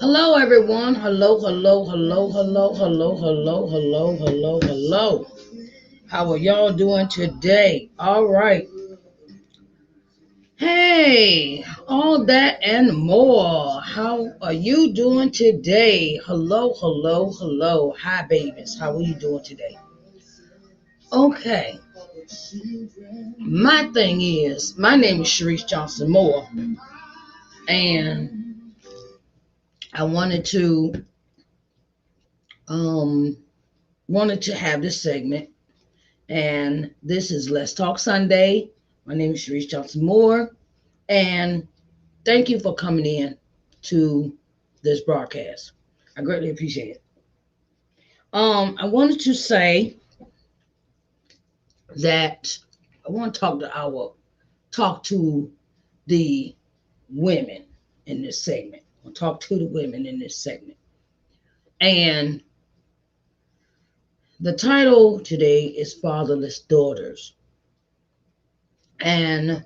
Hello, everyone. Hello, hello, hello, hello, hello, hello, hello, hello, hello. How are y'all doing today? All right. Hey, all that and more. How are you doing today? Hello, hello, hello. Hi, babies. How are you doing today? Okay. My thing is, my name is Sharice Johnson Moore, and I um wanted to have this segment. And this is Let's Talk Sunday. My name is Sharice Johnson Moore. And thank you for coming in to this broadcast. I greatly appreciate it. I wanted to say that I want to talk to the women in this segment. I'll talk to the women in this segment. And the title today is Fatherless Daughters. And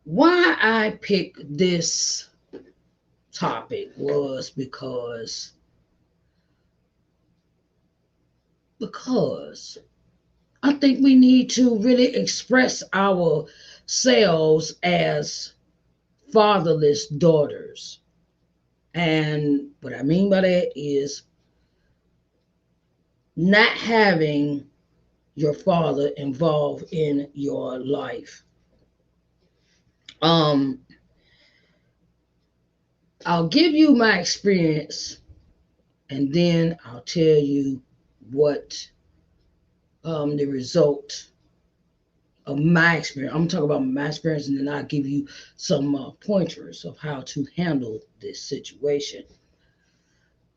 why I picked this topic was because I think we need to really express ourselves as fatherless daughters. And what I mean by that is not having your father involved in your life. Um, I'll give you my experience and then I'll tell you what the result of my experience. I'm talking about my experience, and then I'll give you some pointers of how to handle this situation.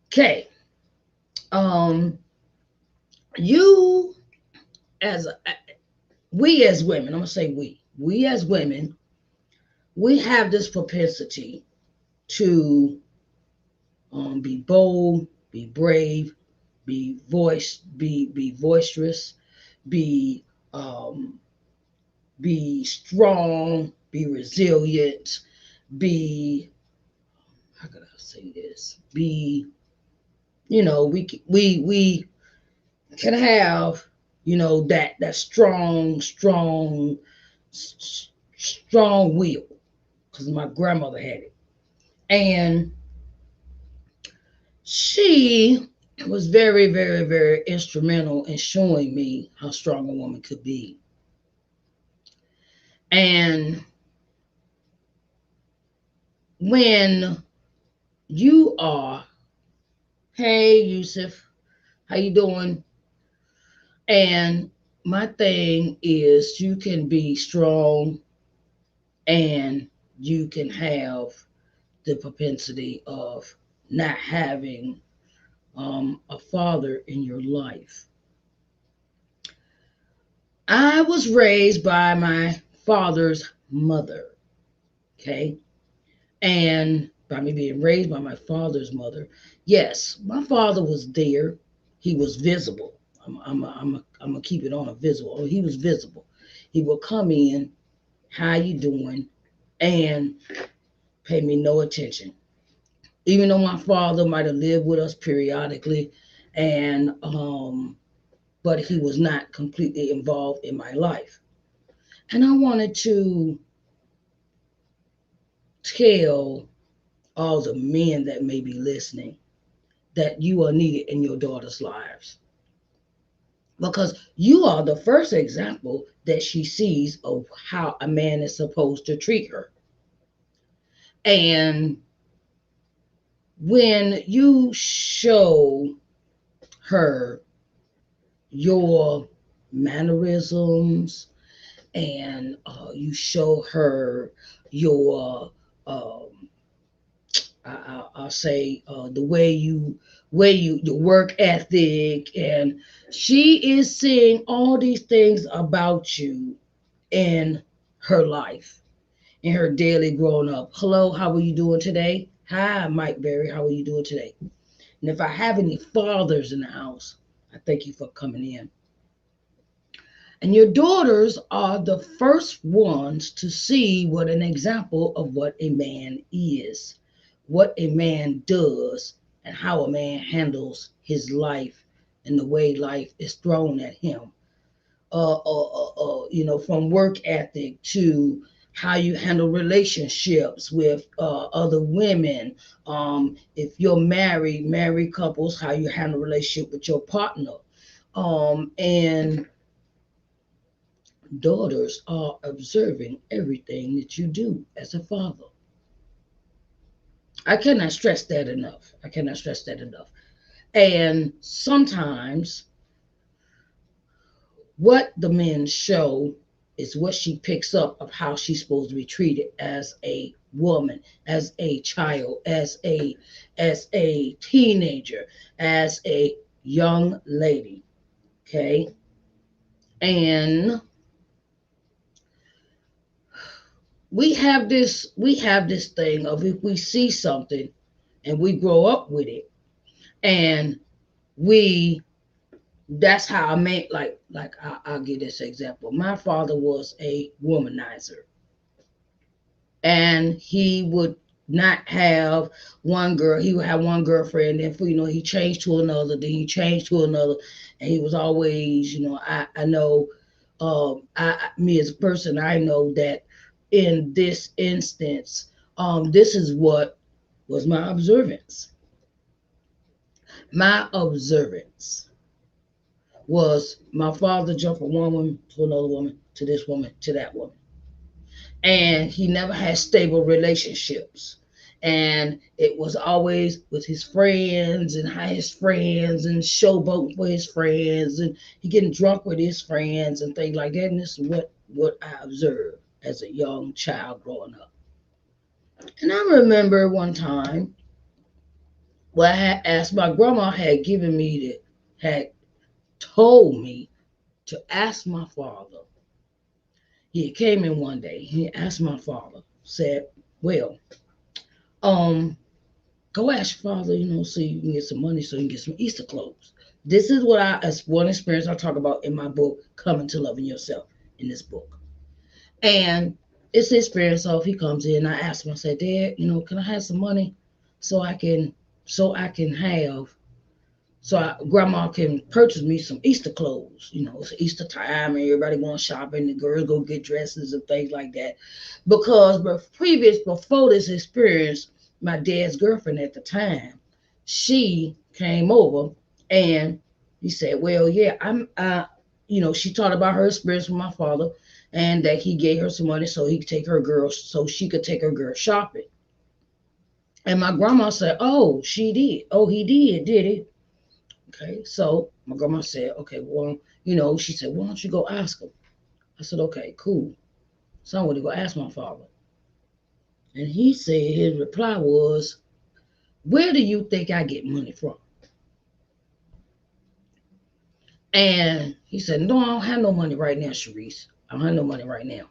Okay, um, you as we as women, I'm gonna say we as women, we have this propensity to be bold, be brave, be boisterous, be um, be strong, be resilient, be how could I say this? Be we can have that strong will because my grandmother had it, and she was very very very instrumental in showing me how strong a woman could be. And when you are, hey Yusuf, how you doing? And my thing is you can be strong and you can have the propensity of not having a father in your life. I was raised by my father's mother, okay? And by me being raised by my father's mother, yes, my father was there. He was visible. I'm gonna keep it on a visible. He was visible. He would come in, how you doing, and pay me no attention. Even though my father might have lived with us periodically, and but he was not completely involved in my life. And I wanted to tell all the men that may be listening that you are needed in your daughter's lives because you are the first example that she sees of how a man is supposed to treat her. And when you show her your mannerisms and you show her your I'll say the way you your work ethic, and she is seeing all these things about you in her life, in her daily growing up. Hello, how are you doing today? Hi, Mike Berry, how are you doing today? And if I have any fathers in the house, I thank you for coming in. And your daughters are the first ones to see what an example of what a man is, what a man does, and how a man handles his life and the way life is thrown at him. From work ethic to how you handle relationships with other women. If you're married couples, how you handle relationship with your partner. And daughters are observing everything that you do as a father. I cannot stress that enough. I cannot stress that enough. And sometimes what the men show is what she picks up of how she's supposed to be treated as a woman, as a child, as a teenager, as a young lady. Okay. And we have this thing of if we see something and we grow up with it and we that's how I made I'll give this example. My father was a womanizer, and he would not have one girl. He would have one girlfriend, then he changed to another, then he changed to another, and he was always, I know, me as a person, I know that in this instance, this is what was my observance. My observance was my father jumped from one woman to another woman to this woman to that woman, and he never had stable relationships. And it was always with his friends and how his friends and showboating for his friends, and he getting drunk with his friends and things like that. And this is what I observed as a young child growing up. And I remember one time where I had asked my grandma had told me to ask my father. He came in one day. He asked my father, said, "Well, um, go ask your father, so you can get some money so you can get some Easter clothes." This is as one experience I talk about in my book, Coming to Loving Yourself, in this book. And it's the experience of he comes in, I ask him, I said, "Dad, can I have some money so I can have grandma can purchase me some Easter clothes. It's Easter time and everybody going shopping. The girls go get dresses and things like that. Because before this experience, my dad's girlfriend at the time, she came over and he said, "Well, yeah, she talked about her experience with my father and that he gave her some money so she could take her girl shopping." And my grandma said, "Oh, she did. Oh, he did he?" Okay, so my grandma said, "Okay, well, she said, why don't you go ask him?" I said, "Okay, cool." So I went to go ask my father. And he said, his reply was, "Where do you think I get money from?" And he said, "No, I don't have no money right now, Sharice. I don't have no money right now.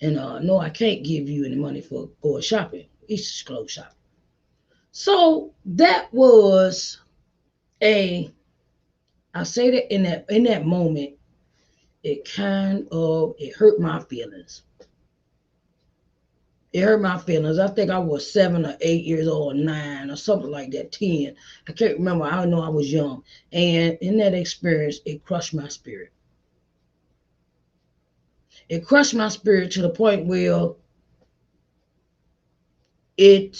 And no, I can't give you any money for going shopping, Easter clothes shopping." So that was a, I say that in that moment, it hurt my feelings. It hurt my feelings. I think I was 7 or 8 years old, or 9 or something like that, 10. I can't remember. I know I was young. And in that experience, it crushed my spirit. It crushed my spirit to the point where it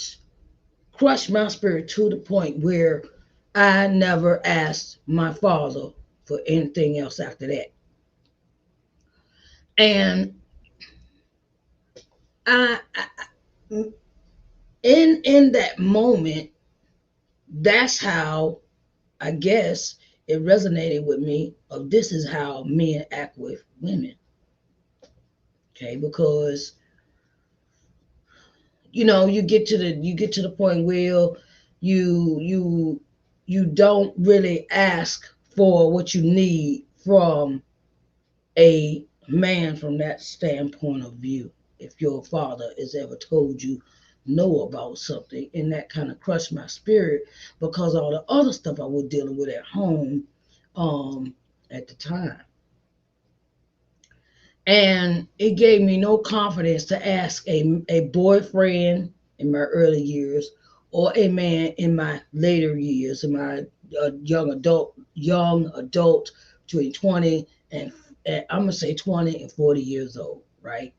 I never asked my father for anything else after that. And I in that moment, that's how I guess it resonated with me of this is how men act with women. Okay, because you get to the point where you you don't really ask for what you need from a man from that standpoint of view. If your father has ever told you no about something, and that kind of crushed my spirit because all the other stuff I was dealing with at home, um, at the time. And it gave me no confidence to ask a boyfriend in my early years or a man in my later years, in my young adult between 20 and I'm gonna say 20 and 40 years old, right?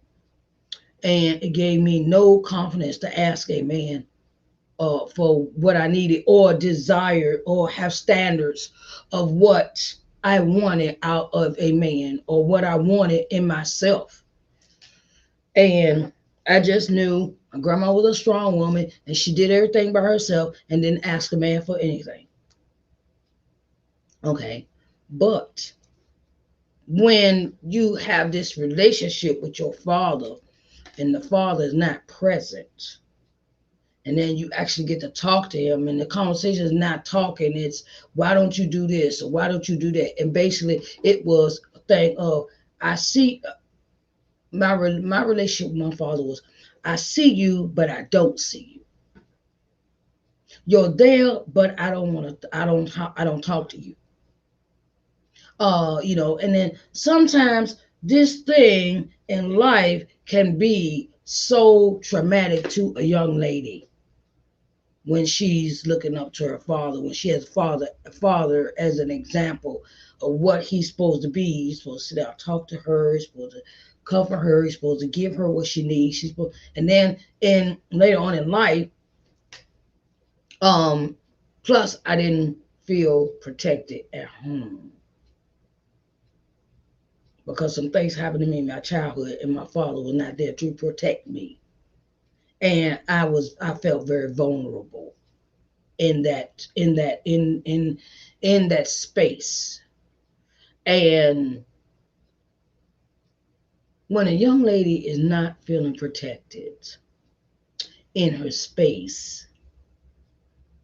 And it gave me no confidence to ask a man for what I needed or desired or have standards of what I wanted out of a man or what I wanted in myself. And I just knew my grandma was a strong woman and she did everything by herself and didn't ask a man for anything. Okay. But when you have this relationship with your father and the father is not present, and then you actually get to talk to him and the conversation is not talking, it's why don't you do this or why don't you do that, and basically it was a thing of I see my relationship with my father was I see you but I don't see you, you're there but I don't want to, I don't talk to you, and then sometimes this thing in life can be so traumatic to a young lady when she's looking up to her father, when she has a father as an example of what he's supposed to be. He's supposed to sit down, talk to her. He's supposed to comfort her. He's supposed to give her what she needs. She's supposed, and then in later on in life, um, plus I didn't feel protected at home because some things happened to me in my childhood, and my father was not there to protect me, and I felt very vulnerable in that space. And when a young lady is not feeling protected in her space,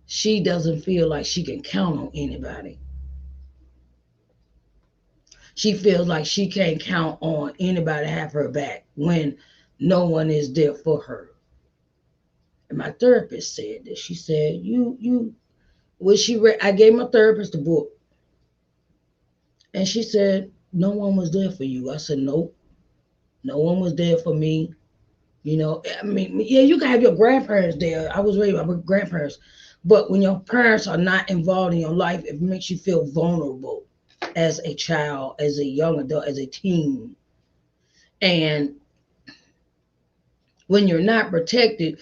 she doesn't feel like she can count on anybody. She feels like she can't count on anybody to have her back when no one is there for her. And my therapist said this. She said, "You." When she read, I gave my therapist the book, and she said, "No one was there for you." I said, "Nope, no one was there for me." I mean, yeah, you can have your grandparents there. I was raised by my grandparents. But when your parents are not involved in your life, it makes you feel vulnerable as a child, as a young adult, as a teen. And when you're not protected,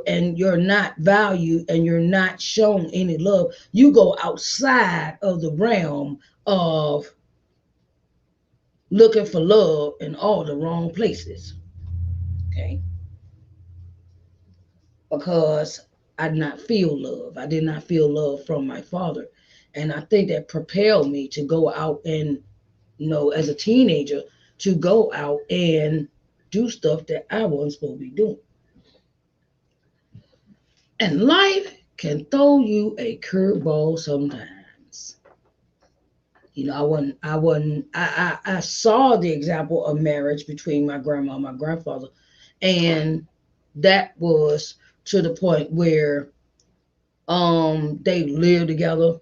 and you're not valued and you're not shown any love, you go outside of the realm of looking for love in all the wrong places. Okay. Because I did not feel love. I did not feel love from my father. And I think that propelled me to go out and, as a teenager, to go out and do stuff that I wasn't supposed to be doing. And life can throw you a curveball sometimes. I saw the example of marriage between my grandma and my grandfather. And that was to the point where they lived together,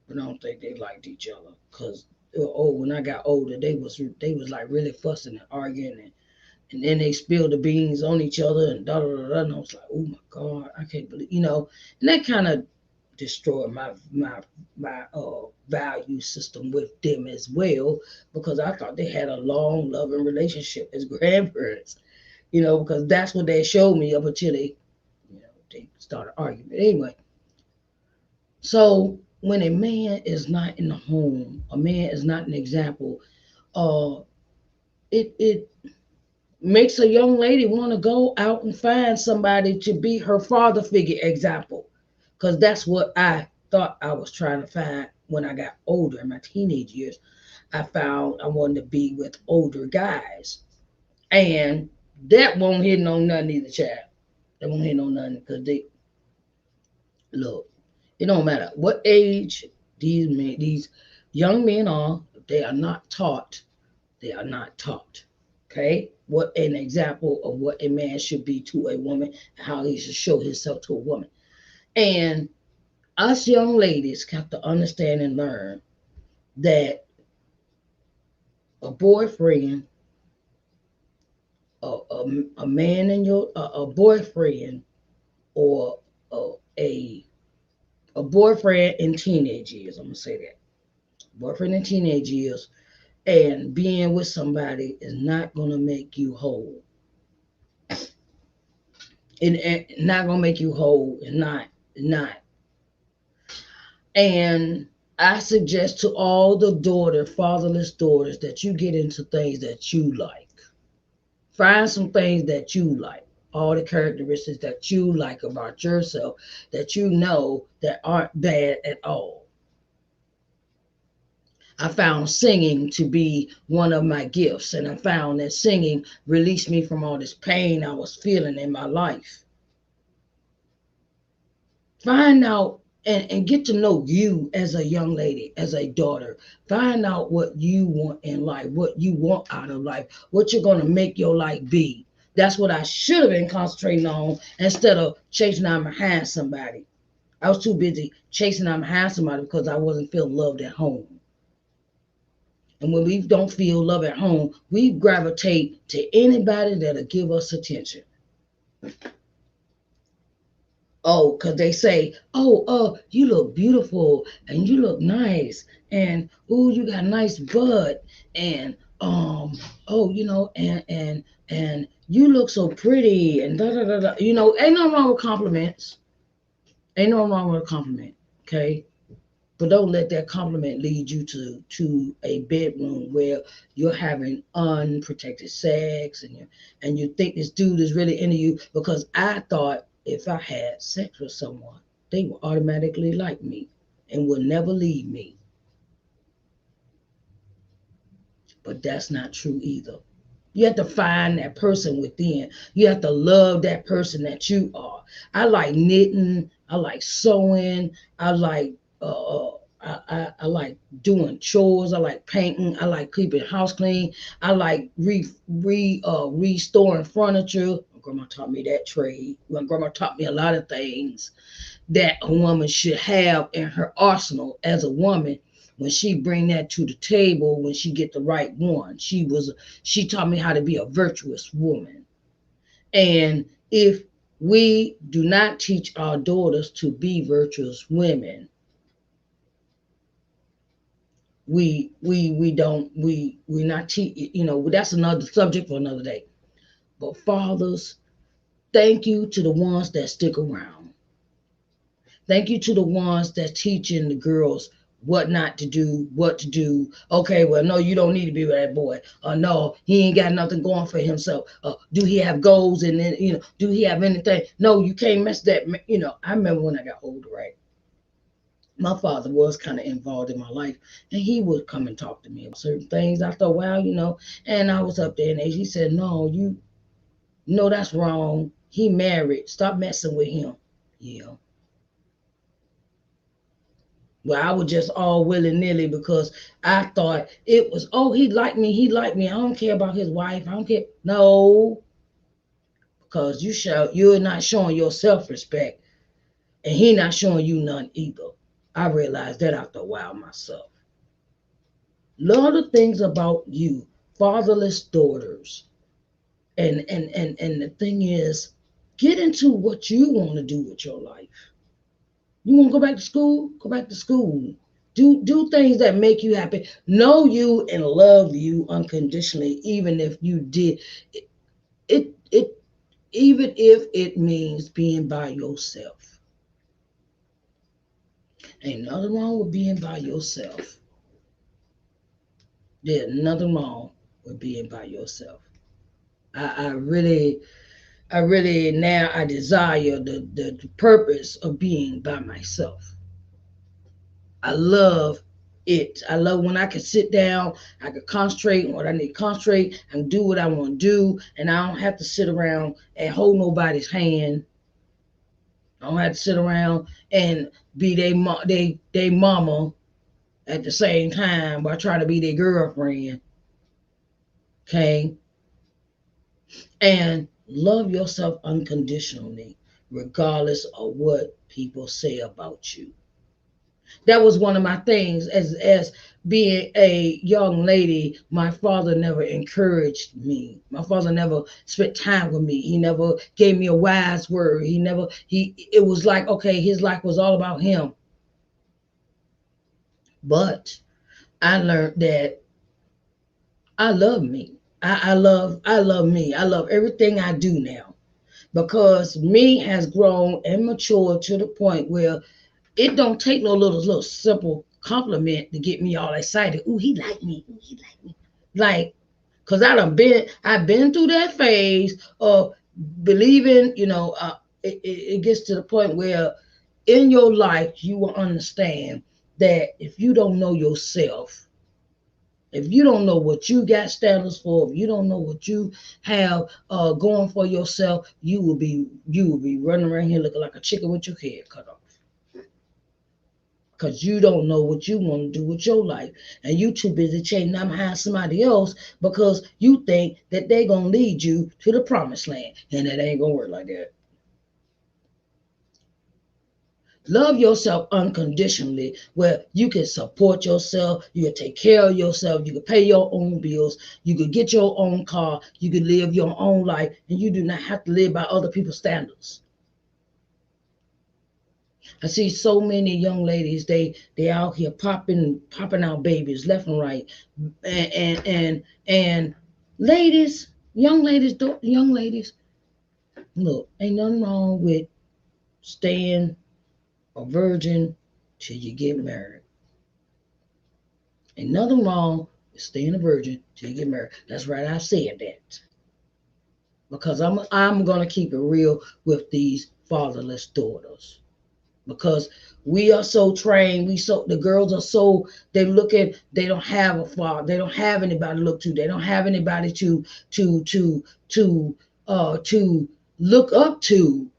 but I don't think they liked each other because when I got older, they was like really fussing and arguing, and then they spilled the beans on each other and da da da da. And I was like, oh my god, I can't believe, and that kind of destroyed my value system with them as well, because I thought they had a long loving relationship as grandparents, because that's what they showed me up until they started arguing. But anyway, so when a man is not in the home, a man is not an example, uh, it makes a young lady want to go out and find somebody to be her father figure example. Because that's what I thought I was trying to find when I got older in my teenage years. I found I wanted to be with older guys. And that won't hit on nothing either, child. That won't hit on nothing because look, it don't matter what age these young men are. If they are not taught, they are not taught. Okay, what an example of what a man should be to a woman, how he should show himself to a woman. And us young ladies have to understand and learn that a boyfriend a man and your a boyfriend, or a, a a boyfriend in teenage years. I'm gonna say that boyfriend in teenage years, and being with somebody is not gonna make you whole. And not gonna make you whole. And not. And I suggest to all the fatherless daughters, that you get into things that you like. Find some things that you like. All the characteristics that you like about yourself, that you know that aren't bad at all. I found singing to be one of my gifts, and I found that singing released me from all this pain I was feeling in my life. Find out and get to know you as a young lady, as a daughter. Find out what you want in life, what you want out of life, what you're going to make your life be. That's what I should have been concentrating on, instead of chasing out behind somebody. I was too busy chasing out behind somebody because I wasn't feeling loved at home. And when we don't feel love at home, we gravitate to anybody that'll give us attention. Oh, because they say, you look beautiful and you look nice, and oh, you got a nice butt, and oh, and you look so pretty, and da da da da. Ain't nothing wrong with compliments. Ain't nothing wrong with a compliment. Okay. But don't let that compliment lead you to a bedroom where you're having unprotected sex, and you think this dude is really into you, because I thought if I had sex with someone, they would automatically like me and would never leave me. But that's not true either. You have to find that person within. You have to love that person that you are. I like knitting. I like sewing. I like I like doing chores. I like painting. I like keeping the house clean. I like restoring furniture. My grandma taught me that trade. My grandma taught me a lot of things that a woman should have in her arsenal as a woman, when she bring that to the table, when she get the right one. She taught me how to be a virtuous woman. And if we do not teach our daughters to be virtuous women, we don't we not teach. That's another subject for another day. But fathers, thank you to the ones that stick around. Thank you to the ones that's teaching the girls what not to do, what to do. Okay, well, no, you don't need to be with that boy. No, he ain't got nothing going for himself. Do he have goals? And then, do he have anything? No, you can't mess that. I remember when I got older, right? My father was kind of involved in my life, and he would come and talk to me about certain things. I thought, well, and I was up there in age. He said, no, no, that's wrong. He married. Stop messing with him. Yeah. Well, I was just all willy nilly, because I thought it was, oh, he liked me. He liked me. I don't care about his wife. I don't care. No, because you're not showing your self respect, and he not showing you none either. I realized that after a while myself. Lot of things about you, fatherless daughters, and the thing is, get into what you want to do with your life. You want to go back to school? Go back to school. Do things that make you happy. Know you and love you unconditionally, even if you did it even if it means being by yourself. Ain't nothing wrong with being by yourself. There's nothing wrong with being by yourself. I really now I desire the purpose of being by myself. I love it. I love when I can sit down, I can concentrate on what I need to concentrate, and do what I want to do, and I don't have to sit around and hold nobody's hand. I don't have to sit around and be they mama at the same time while trying to be their girlfriend. Okay? And love yourself unconditionally, regardless of what people say about you. That was one of my things as being a young lady. My father never encouraged me. My father never spent time with me. He never gave me a wise word. He never he it was like, okay, his life was all about him. But I learned that I love me. I love me. I love everything I do now because me has grown and matured to the point where it don't take no little simple compliment to get me all excited. Ooh, he like me. Ooh, he like me. Like, cause I've been through that phase of believing. It gets to the point where in your life you will understand that if you don't know yourself, if you don't know what you got standards for, if you don't know what you have going for yourself, you will be running around here looking like a chicken with your head cut off because you don't know what you want to do with your life, and you too busy chasing down behind somebody else because you think that they're gonna lead you to the promised land, and it ain't gonna work like that. Love yourself unconditionally, where you can support yourself, you can take care of yourself, you can pay your own bills, you can get your own car, you can live your own life, and you do not have to live by other people's standards. I see so many young ladies, they out here popping out babies left and right, and ladies, young ladies, look, ain't nothing wrong with staying a virgin till you get married. Ain't nothing wrong with staying a virgin till you get married. That's right, I said that because I'm gonna keep it real with these fatherless daughters because we are so trained. The girls are so they don't have a father. They don't have anybody to look to. They don't have anybody to to to to look up to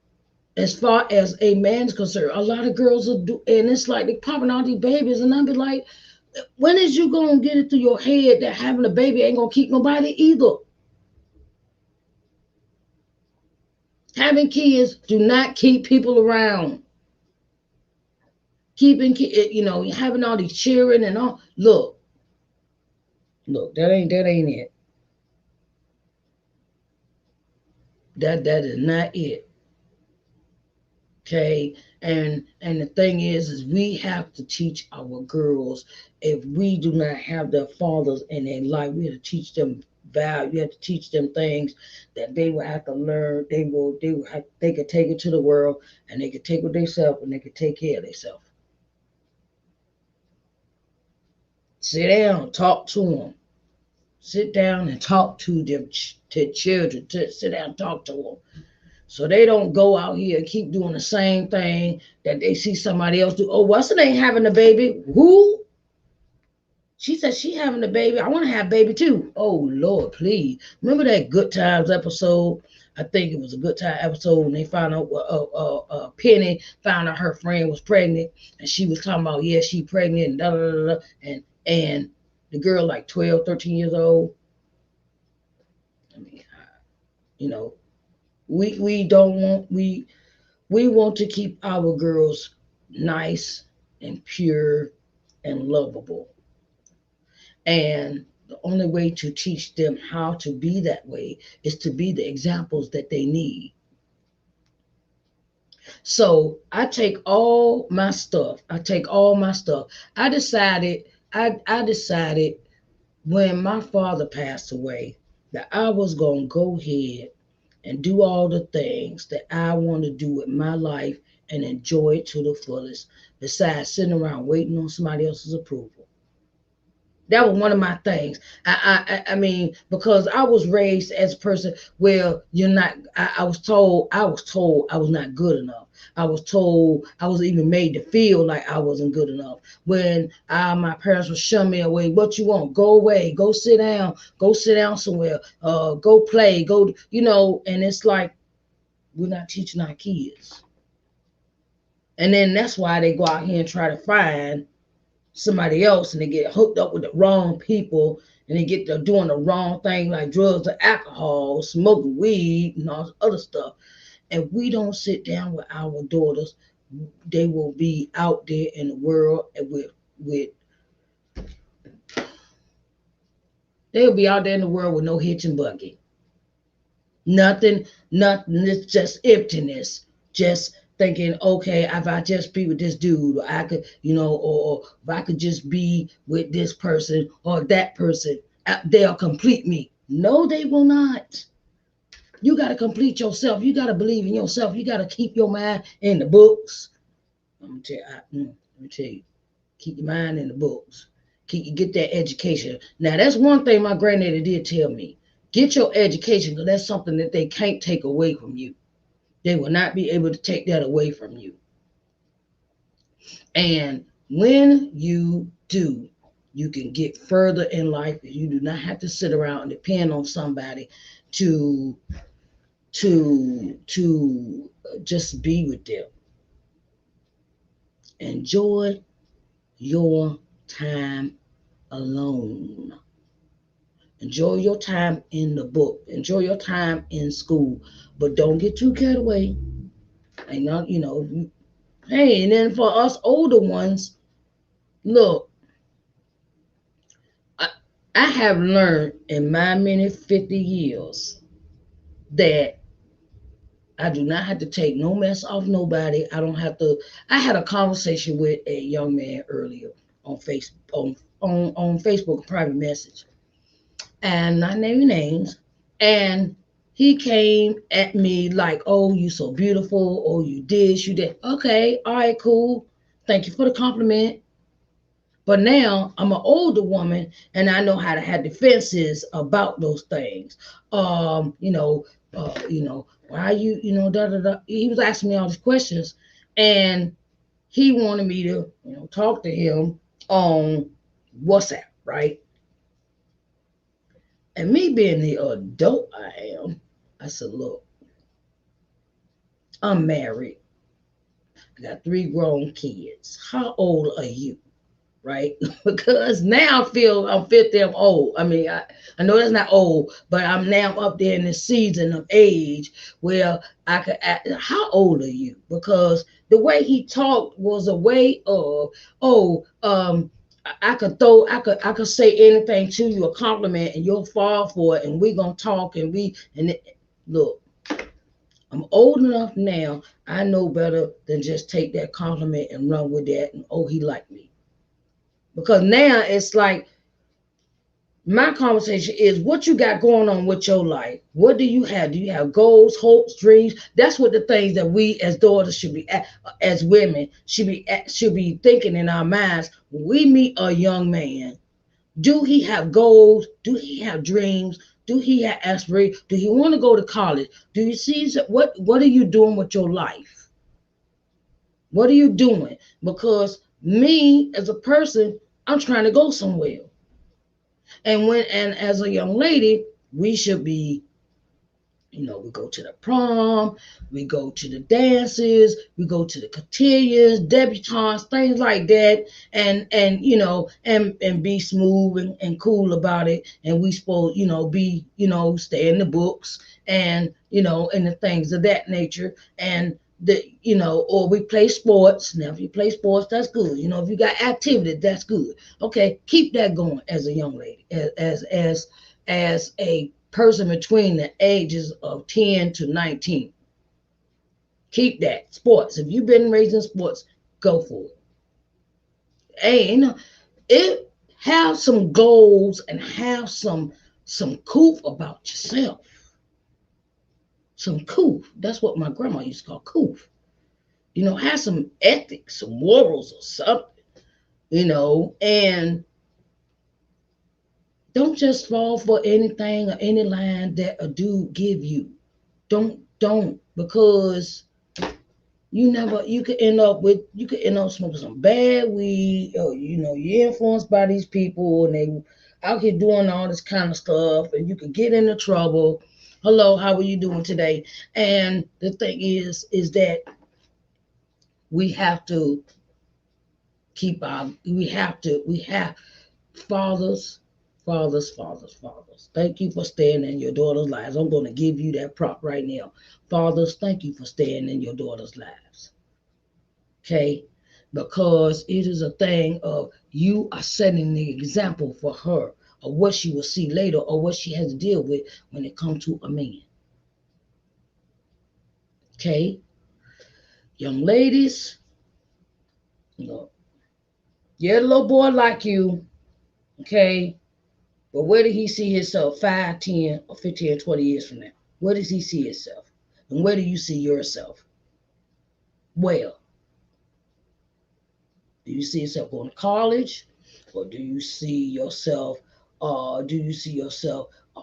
as far as a man's concerned. A lot of girls are do, and it's like they popping out these babies, and I be like, when is you gonna get it through your head that having a baby ain't gonna keep nobody either? Having kids do not keep people around. Having all these cheering and all. Look, that ain't it. That is not it. Okay. And the thing is we have to teach our girls. If we do not have their fathers in their life, we have to teach them value. You have to teach them things that they will have to learn. They could take it to the world, and they could take it themselves, and they could take care of themselves. Sit down, talk to them. Sit down and talk to them, to children. To sit down, and talk to them, so they don't go out here and keep doing the same thing that they see somebody else do. Oh, what's her name having a baby? Who? She said she having a baby. I want to have a baby too. Oh Lord, please. Remember that Good Times episode? I think it was a Good Time episode when they found out Penny found out her friend was pregnant, and she was talking about, yeah, she pregnant and da da da da, and the girl like 12, 13 years old. I mean, you know, we don't want we want to keep our girls nice and pure and lovable. And the only way to teach them how to be that way is to be the examples that they need. So I take all my stuff. I take all my stuff. I decided when my father passed away that I was going to go ahead and do all the things that I want to do with my life and enjoy it to the fullest, besides sitting around waiting on somebody else's approval. That was one of my things. I mean, because I was raised as a person where you're not. I was told I was not good enough. I was told I was even made to feel like I wasn't good enough. When my parents would shun me away, what you want? Go away. Go sit down. Go sit down somewhere. Go play. Go. And it's like we're not teaching our kids. And then that's why they go out here and try to find somebody else, and they get hooked up with the wrong people, and they get to doing the wrong thing like drugs or alcohol, smoking weed, and all this other stuff. And we don't sit down with our daughters. They will be out there in the world with they'll be out there in the world with no hitch and buggy. Nothing. It's just emptiness. Just thinking, okay, if I just be with this dude, or I could, or if I could just be with this person or that person, they'll complete me. No, they will not. You got to complete yourself. You got to believe in yourself. You got to keep your mind in the books. I'm gonna tell you, let me tell you, keep your mind in the books. Get that education. Now that's one thing my granddaddy did tell me. Get your education because that's something that they can't take away from you. They will not be able to take that away from you. And when you do, you can get further in life. You do not have to sit around and depend on somebody to just be with them. Enjoy your time alone. Enjoy your time in the book. Enjoy your time in school. But don't get too carried away. And not, hey, and then for us older ones, look, I, I have learned in my many 50 years that I do not have to take no mess off nobody. I don't have to. I had a conversation with a young man earlier on Facebook, on Facebook, a private message, and not naming names. And he came at me like, "Oh, you so beautiful. Oh, you this, you that." Okay, all right, cool. Thank you for the compliment. But now I'm an older woman and I know how to have defenses about those things. Um, you know, why you, da da da. He was asking me all these questions, and he wanted me to, talk to him on WhatsApp, right? And me being the adult I am, I said, look, I'm married. I got three grown kids. How old are you? Right? Because now I'm 50, I'm old. I mean, I know that's not old, but I'm now up there in the season of age where I could ask, how old are you? Because the way he talked was a way of, oh, I could say anything to you, a compliment, and you'll fall for it, and we're gonna talk, look, I'm old enough now, I know better than just take that compliment and run with that, and oh, he liked me. Because now it's like my conversation is what you got going on with your life. What do you have? Do you have goals, hopes, dreams? That's what the things that we as daughters should be, as women, should be thinking in our minds when we meet a young man. Do he have goals? Do he have dreams? Do he have aspirations? Do he want to go to college? Do you see what are you doing with your life? What are you doing? Because me as a person, I'm trying to go somewhere. And as a young lady, we should be, we go to the prom, we go to the dances, we go to the cotillions, debutantes, things like that, and be smooth and cool about it. And we supposed, be, stay in the books and the things of that nature. And or we play sports. Now, if you play sports, that's good. If you got activity, that's good. Okay, keep that going as a young lady, as a person between the ages of 10 to 19. Keep that. Sports. If you've been raised in sports, go for it. Hey, it have some goals and have some coof about yourself. Some coof. That's what my grandma used to call coof. Have some ethics, some morals or something, and don't just fall for anything or any line that a dude give you. Don't, because you could end up smoking some bad weed, or you're influenced by these people and they out here doing all this kind of stuff, and you could get into trouble. Hello, how are you doing today? And the thing is that we have to we have fathers, fathers. Thank you for staying in your daughter's lives. I'm going to give you that prop right now. Fathers, thank you for staying in your daughter's lives. Okay, because it is a thing of you are setting the example for her of what she will see later or what she has to deal with when it comes to a man. Okay, young ladies, you know, yeah, the little boy like you, okay, but where did he see himself 5, 10, or 15, or 20 years from now? Where does he see himself? And where do you see yourself? Well, do you see yourself going to college? Or do you see yourself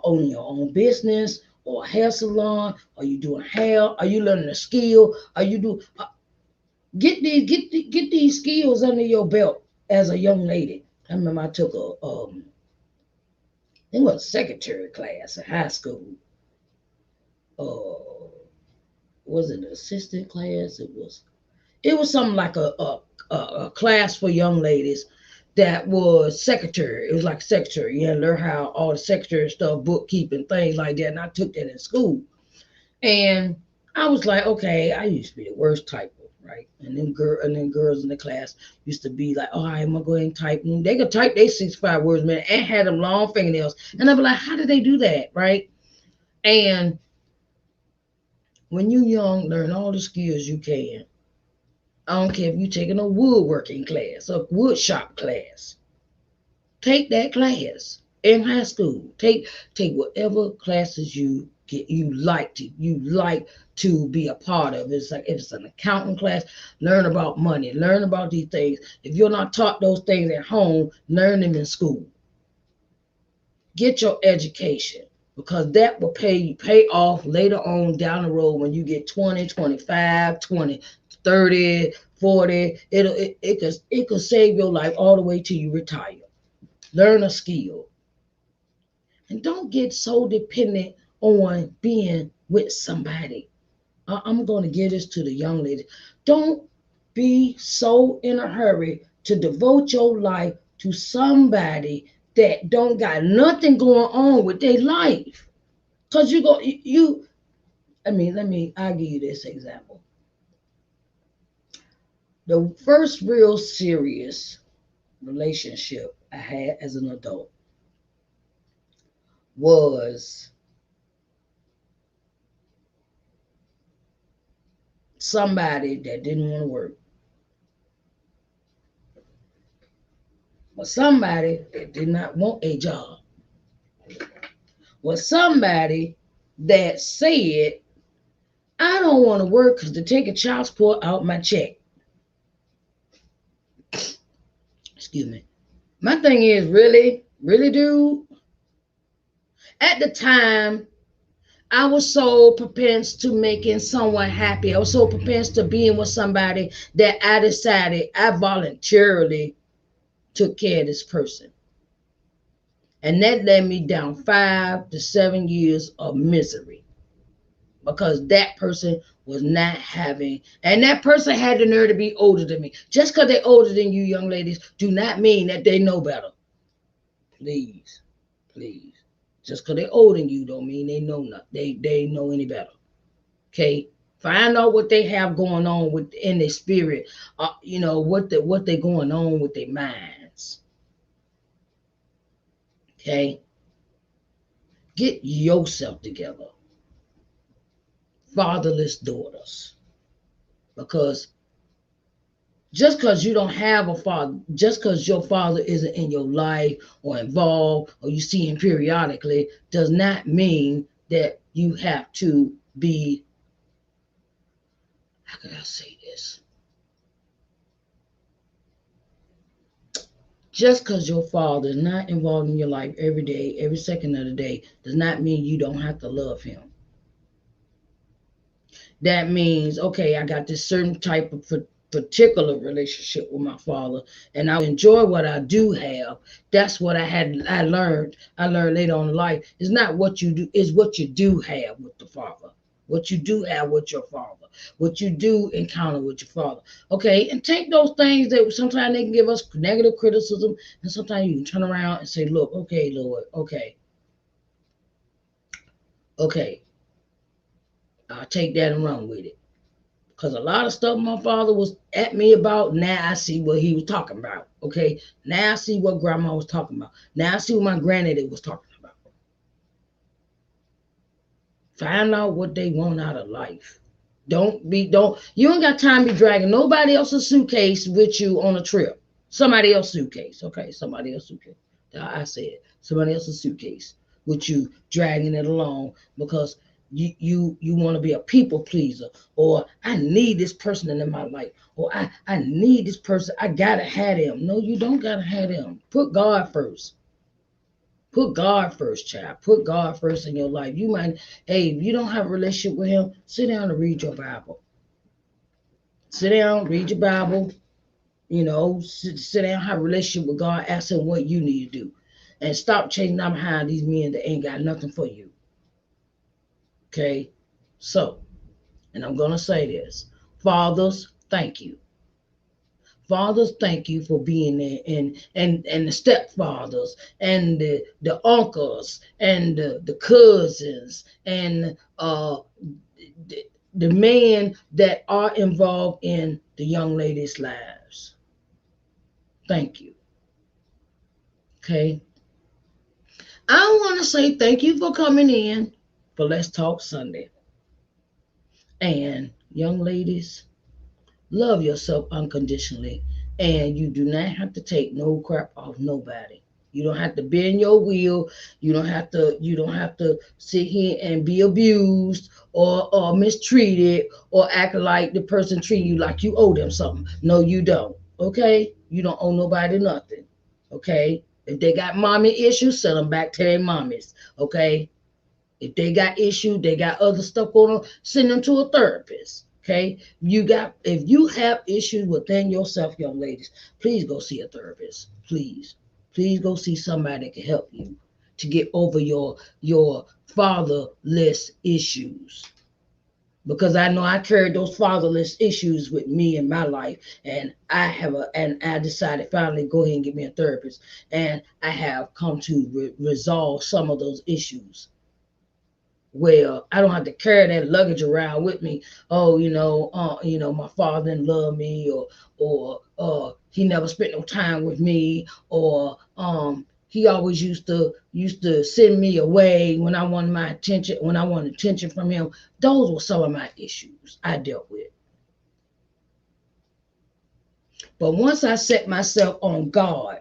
owning your own business or a hair salon? Are you doing hair? Are you learning a skill? Are you do get these skills under your belt as a young lady? I remember I took it was a secretary class in high school. Uh, was it an assistant class? It was something like a class for young ladies that was secretary. It was like secretary. You had to learn how all the secretary stuff, bookkeeping, things like that. And I took that in school. And I was like, okay, I used to be the worst typer, right? And then girls in the class used to be like, oh, I'm gonna go ahead and type. And they could type their 65 words a minute and had them long fingernails. And I'd be like, how did they do that, right? And when you young, learn all the skills you can. I don't care if you're taking a woodworking class, a wood shop class. Take that class in high school. Take whatever classes you like to be a part of. It's like if it's an accounting class, learn about money, learn about these things. If you're not taught those things at home, learn them in school. Get your education because that will pay off later on down the road when you get 20, 25, 20, 30, 40. It could save your life all the way till you retire. Learn a skill. And don't get so dependent on being with somebody. I'm going to give this to the young lady. Don't be so in a hurry to devote your life to somebody that don't got nothing going on with their life. Cause I'll give you this example. The first real serious relationship I had as an adult was somebody that didn't want to work, or somebody that did not want a job, or somebody that said, I don't want to work because they're taking child support out my check. Excuse me. My thing is, really, really, dude, at the time, I was so propensed to making someone happy. I was so propensed to being with somebody that I decided I voluntarily took care of this person. And that led me down 5 to 7 years of misery because that person was not having, and that person had the nerve to be older than me. Just because they're older than you, young ladies, do not mean that they know better. Please, please. Just because they're older than you don't mean they know not. They know any better. Okay, find out what they have going on in their spirit. What they going on with their minds. Okay, get yourself together. Fatherless daughters, because just because you don't have a father, just because your father isn't in your life or involved or you see him periodically, does not mean that you have to be, how can I say this? Just because your father is not involved in your life every day, every second of the day, does not mean you don't have to love him. That means, okay, I got this certain type of particular relationship with my father, and I enjoy what I do have. That's what I learned. I learned later on in life. It's not what you do, it's what you do have with the father. What you do have with your father. What you do encounter with your father. Okay, and take those things that sometimes they can give us negative criticism, and sometimes you can turn around and say, look, okay, Lord, okay, I'll take that and run with it. Because a lot of stuff my father was at me about, now I see what he was talking about. Okay. Now I see what grandma was talking about. Now I see what my granddaddy was talking about. Find out what they want out of life. You ain't got time to be dragging nobody else's suitcase with you on a trip. Somebody else's suitcase. Okay. Somebody else's suitcase. I said somebody else's suitcase with you dragging it along because you want to be a people pleaser, or I need this person in my life, or I need this person, I gotta have them. No, you don't gotta have them. Put God first. Put God first, child. Put God first in your life. You might, hey, if you don't have a relationship with him, sit down and read your Bible. Sit down, read your Bible, sit down, have a relationship with God, ask him what you need to do. And stop chasing down behind these men that ain't got nothing for you. Okay? So, and I'm going to say this. Fathers, thank you. Fathers, thank you for being there, and the stepfathers and the uncles and the cousins and the men that are involved in the young ladies' lives. Thank you. Okay. I want to say thank you for coming in for Let's Talk Sunday. And young ladies, love yourself unconditionally. And you do not have to take no crap off nobody. You don't have to bend your wheel. You don't have to sit here and be abused or mistreated or act like the person treating you like you owe them something. No, you don't. Okay? You don't owe nobody nothing. Okay? If they got mommy issues, send them back to their mommies. Okay? If they got issues, they got other stuff going on, send them to a therapist. Okay. If you have issues within yourself, young ladies, please go see a therapist. Please. Please go see somebody that can help you to get over your fatherless issues. Because I know I carried those fatherless issues with me in my life, and I decided finally go ahead and get me a therapist, and I have come to resolve some of those issues. Well, I don't have to carry that luggage around with me. Oh, my father didn't love me, or he never spent no time with me, or he always used to send me away when I wanted my attention, when I wanted attention from him. Those were some of my issues I dealt with. But once I set myself on God,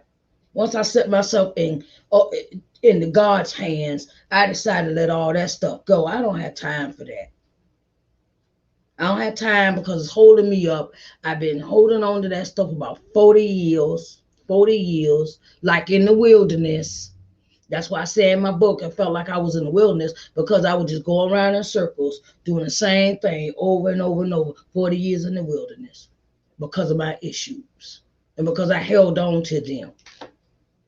once I set myself in the God's hands, I decided to let all that stuff go. I don't have time for that. I don't have time because it's holding me up. I've been holding on to that stuff about 40 years, 40 years, like in the wilderness. That's why I say in my book, I felt like I was in the wilderness because I would just go around in circles doing the same thing over and over and over, 40 years in the wilderness because of my issues and because I held on to them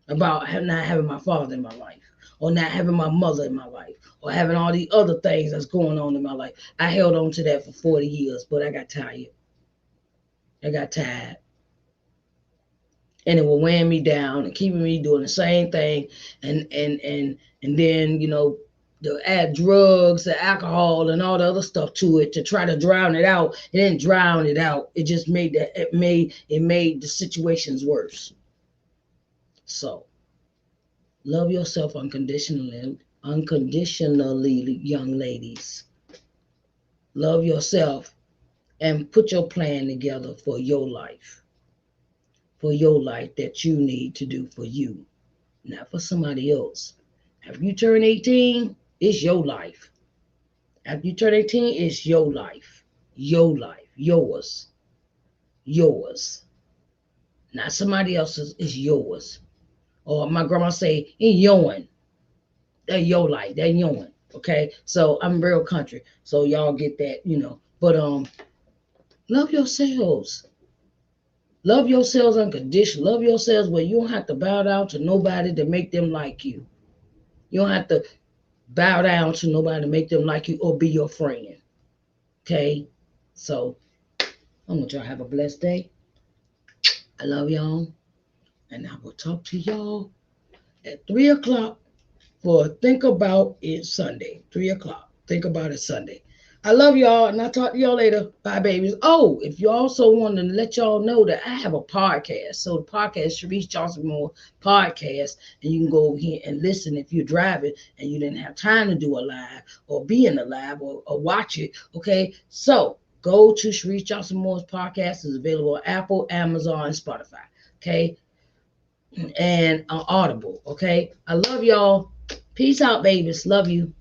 about not having my father in my life, or not having my mother in my life, or having all the other things that's going on in my life. I held on to that for 40 years, but I got tired. I got tired. And it was weighing me down and keeping me doing the same thing. And then, to add drugs and alcohol and all the other stuff to it to try to drown it out. It didn't drown it out. It just made the situations worse. So love yourself unconditionally, young ladies. Love yourself and put your plan together for your life. For your life that you need to do for you, not for somebody else. After you turn 18, it's your life. After you turn 18, it's your life. Your life. Yours. Yours. Not somebody else's, it's yours. Or my grandma say, it's yourn. That's your life. That's yourn. Okay? So I'm real country. So y'all get that. But love yourselves. Love yourselves unconditional. Love yourselves where you don't have to bow down to nobody to make them like you. You don't have to bow down to nobody to make them like you or be your friend. Okay? So I want y'all to have a blessed day. I love y'all. And I will talk to y'all at 3 o'clock for Think About It Sunday. 3 o'clock. Think About It Sunday. I love y'all, and I'll talk to y'all later. Bye, babies. Oh, if you also want to let y'all know that I have a podcast. So the podcast, Sharice Johnson Moore podcast, and you can go over here and listen if you're driving and you didn't have time to do a live or be in the live or watch it. Okay, so go to Sharice Johnson Moore's podcast. It's available on Apple, Amazon, and Spotify. Okay, and Audible. Okay, I love y'all. Peace out, babies. Love you.